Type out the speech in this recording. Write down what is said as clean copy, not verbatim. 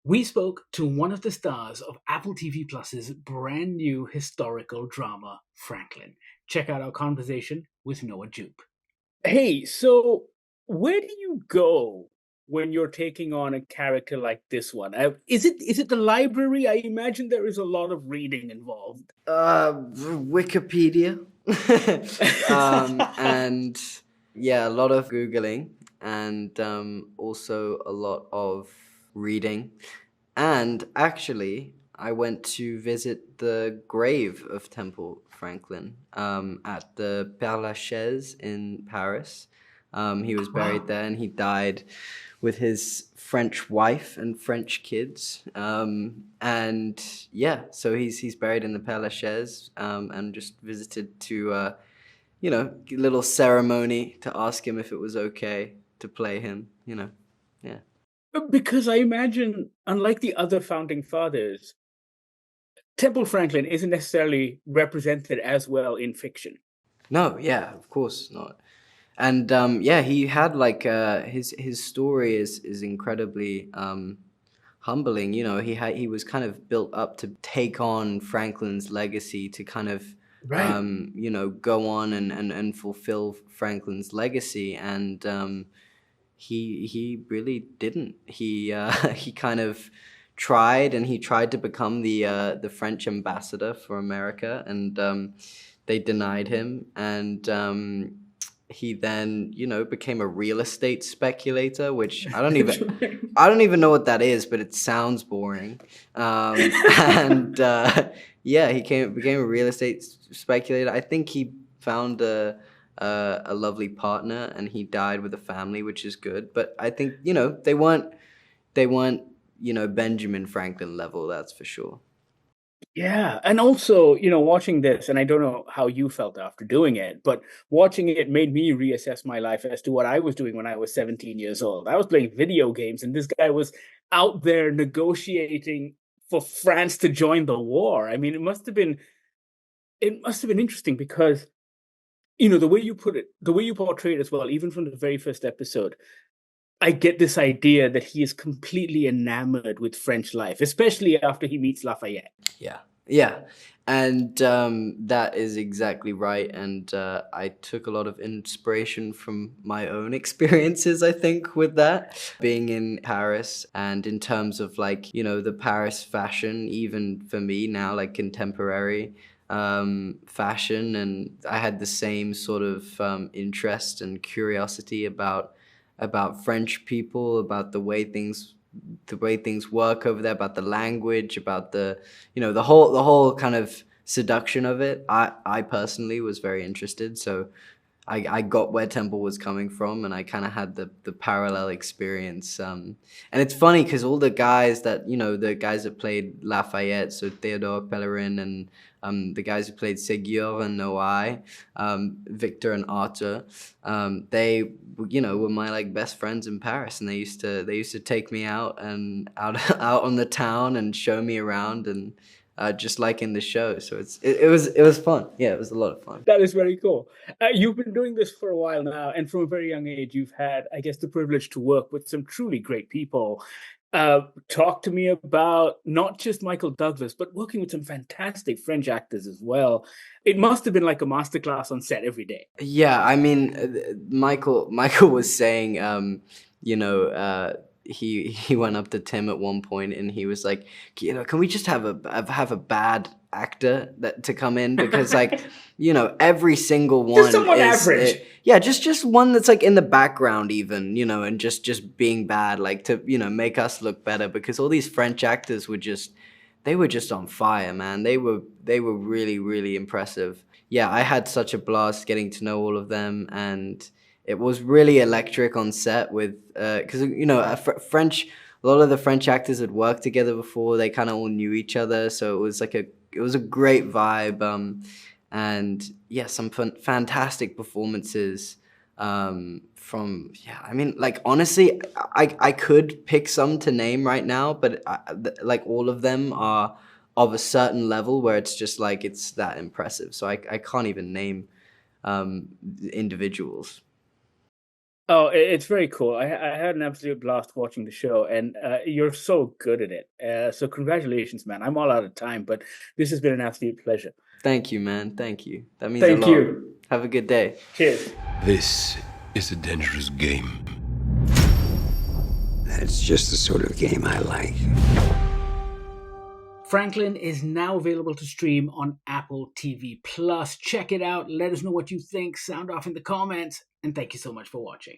We spoke to one of the stars of Apple TV Plus's brand new historical drama, Franklin. Check out our conversation with Noah Jupe. Hey, so where do you go when you're taking on a character like this one? Is it the library? I imagine there is a lot of reading involved. Wikipedia, and yeah, a lot of Googling, and also a lot of reading. And actually, I went to visit the grave of Temple Franklin at the Père Lachaise in Paris. He was buried Wow. there, and he died with his French wife and French kids. And yeah, so he's buried in the Père Lachaise, and just visited to little ceremony to ask him if it was okay to play him. Yeah. Because I imagine, unlike the other founding fathers, Temple Franklin isn't necessarily represented as well in fiction. No, yeah, of course not. And yeah, he had like his story is incredibly humbling. He was kind of built up to take on Franklin's legacy, to kind of Right. go on and fulfill Franklin's legacy, and he really didn't. He he kind of tried, and he tried to become the French ambassador for America, and they denied him, and he then became a real estate speculator, which I don't even know what that is, but it sounds boring. And yeah, became a real estate speculator. I think he found a lovely partner, and he died with a family, which is good. But I think they weren't Benjamin Franklin level, that's for sure. Yeah, and also, watching this, and I don't know how you felt after doing it, but watching it made me reassess my life as to what I was doing when I was 17 years old. I was playing video games, and this guy was out there negotiating for France to join the war. I mean, it must have been interesting because, the way you put it, the way you portray it as well, even from the very first episode, I get this idea that he is completely enamored with French life, especially after he meets Lafayette. Yeah, yeah, and that is exactly right. And I took a lot of inspiration from my own experiences, I think, with that, being in Paris, and in terms of like the Paris fashion, even for me now, like contemporary fashion, and I had the same sort of interest and curiosity about French people, about the way things work over there, about the language, about the whole kind of seduction of it. I personally was very interested, so I got where Temple was coming from, and I kind of had the parallel experience. And it's funny because all the guys that played Lafayette, so Theodore Pellerin, and the guys who played Ségur and Noai, Victor and Arthur, they were my like best friends in Paris, and they used to take me out and out on the town and show me around, and just like in the show. So it was fun. Yeah, it was a lot of fun. That is very cool. You've been doing this for a while now, and from a very young age, you've had, I guess, the privilege to work with some truly great people. Talk to me about not just Michael Douglas, but working with some fantastic French actors as well. It must have been like a masterclass on set every day. Yeah, I mean, Michael was saying, you know, he went up to Tim at one point, and he was like, can we just have a bad actor that to come in, because like, every single Just one someone is average. yeah, just one that's like in the background even, and just being bad, like to make us look better, because all these French actors they were just on fire, man. They were really, really impressive. Yeah, I had such a blast getting to know all of them, and it was really electric on set with because French. A lot of the French actors had worked together before. They kind of all knew each other, so it was a great vibe. And yeah, some fantastic performances. I mean, like honestly, I could pick some to name right now, but like all of them are of a certain level where it's just like it's that impressive. So I can't even name individuals. Oh, it's very cool. I had an absolute blast watching the show, and you're so good at it. So congratulations, man. I'm all out of time, but this has been an absolute pleasure. Thank you, man. Thank you. That means a Thank lot. you. Have a good day. Cheers. This is a dangerous game. That's just the sort of game I like. Franklin is now available to stream on Apple TV Plus. Check it out. Let us know what you think. Sound off in the comments. And thank you so much for watching.